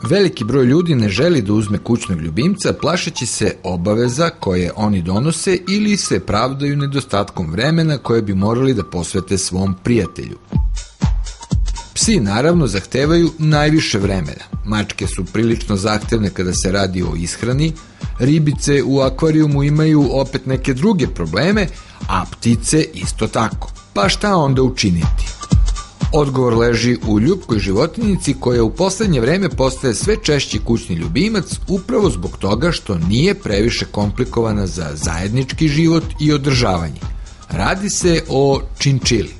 Veliki broj ljudi ne želi da uzme kućnog ljubimca plašeći se obaveza koje oni donose ili se pravdaju nedostatkom vremena koje bi morali da posvete svom prijatelju. Psi naravno zahtevaju najviše vremena. Mačke su prilično zahtevne kada se radi o ishrani, ribice u akvarijumu imaju opet neke druge probleme, a ptice isto tako. Pa šta onda učiniti? Odgovor leži u ljubkoj životinjici koja u poslednje vreme postaje sve češći kućni ljubimac upravo zbog toga što nije previše komplikovana za zajednički život i održavanje. Radi se o činčili.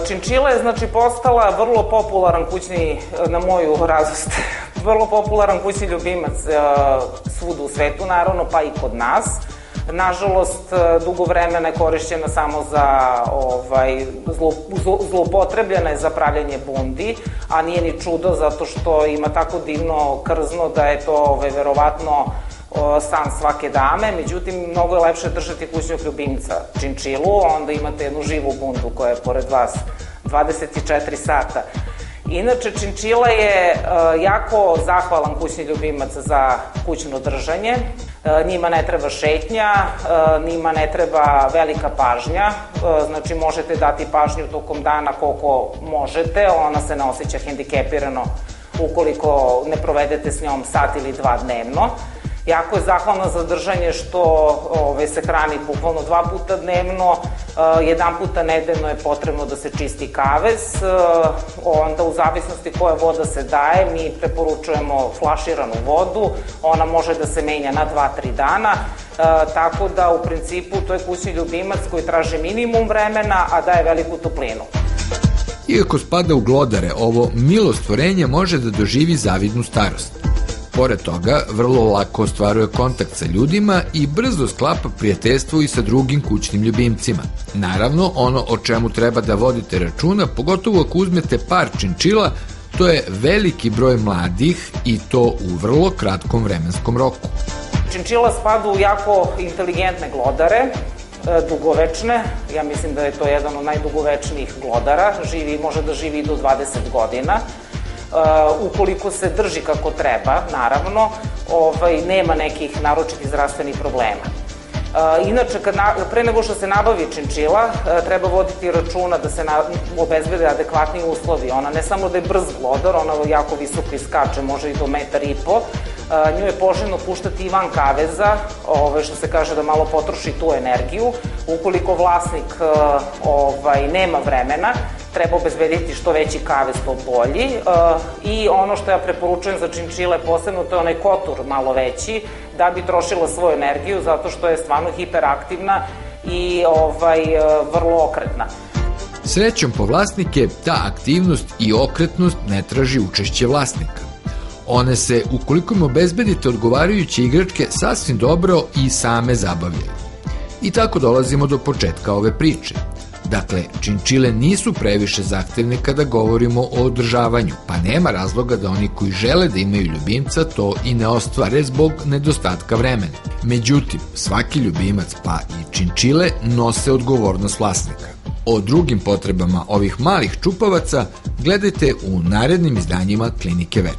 Činčila je postala vrlo popularan kućni, na moju radost, vrlo popularan kućni ljubimac svuda u svetu, naravno, pa i kod nas. Nažalost, dugo vremena je korišćena samo za, zloupotrebljena je za pravljanje bundi, a nije ni čudo zato što ima tako divno krzno da je to verovatno san svake dame. Međutim, mnogo je lepše držati kućnog ljubimca činčilu, onda imate jednu živu bundu koja je pored vas 24 sata. Inače, činčila je jako zahvalan kućni ljubimac za kućno držanje. Njima ne treba šetnja, njima ne treba velika pažnja, znači možete dati pažnju tokom dana koliko možete, ona se ne osjeća hendikepirano ukoliko ne provedete s njom sat ili dva dnevno. Jako je zahvalna za držanje što se hrani bukvalno 2 puta dnevno, 1 puta nedeljno je potrebno da se čisti kavez, onda u zavisnosti koja voda se daje, mi preporučujemo flaširanu vodu, ona može da se menja na 2-3 dana, tako da u principu to je kućni ljubimac koji traži minimum vremena, a daje veliku toplinu. Iako spada u glodare, ovo milo stvorenje može da doživi zavidnu starost. Pored toga, vrlo lako ostvaruje kontakt sa ljudima i brzo sklapa prijateljstvo i sa drugim kućnim ljubimcima. Naravno, ono o čemu treba da vodite računa, pogotovo ako uzmete par činčila, to je veliki broj mladih i to u vrlo kratkom vremenskom roku. Činčila spada u jako inteligentne glodare, dugovečne, ja mislim da je to jedan od najdugovečnijih glodara, može da živi i do 20 godina. Ukoliko se drži kako treba, naravno, nema nekih naročitih zdravstvenih problema. Inače, pre nego što se nabavi činčila, treba voditi računa da se obezbede adekvatni uslovi. Ona ne samo da je brz glodar, ona jako visoko iskače, može i do 1,5 metra. Nju je poželjno puštati i van kaveza, što se kaže da malo potroši tu energiju. Ukoliko vlasnik nema vremena, treba obezbediti što veći kavez, to bolji. I ono što ja preporučujem za činčile posebno, to je onaj kotur malo veći, da bi trošila svoju energiju, zato što je stvarno hiperaktivna i vrlo okretna. Srećom po vlasnike, ta aktivnost i okretnost ne traži učešće vlasnika. One se, ukoliko im obezbedite odgovarajuće igračke, sasvim dobro i same zabavljaju. I tako dolazimo do početka ove priče. Dakle, činčile nisu previše zahtevne kada govorimo o održavanju, pa nema razloga da oni koji žele da imaju ljubimca to i ne ostvare zbog nedostatka vremena. Međutim, svaki ljubimac, pa i činčile, nose odgovornost vlasnika. O drugim potrebama ovih malih čupavaca gledajte u narednim izdanjima Klinike Vet.